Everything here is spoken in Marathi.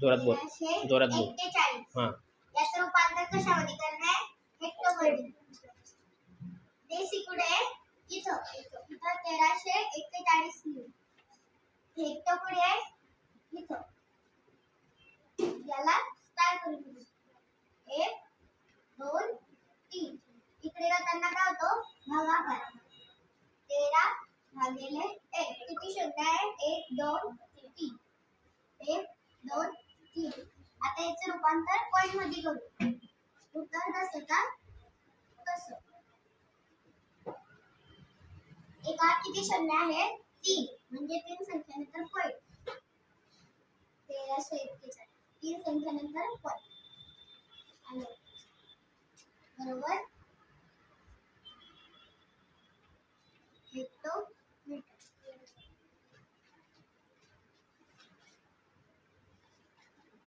जोरात बोल. जोरात बोल. 41. हां. याचं रूपांतर कशामध्ये करणार? हेक्टोमध्ये. देशी कुठे? इथं 1341 लिहू. हेक्टो कुठे आहे? इथं. याला स्टार करून लिहू. 1 2 3. इकडे जाताना काय होतो? भागाकार. 13 भागिले 1. किती शब्द आहे? 1 2 3. 1 2 3. आता याचे रूपांतर पॉइंट मध्ये करू. उत्तर कसं तसं. एका किती शून्य आहे? 3. म्हणजे 3 संख्येनंतर पॉइंट. 1341. 3 संख्येनंतर पॉइंट. बरोबर. हेक्टो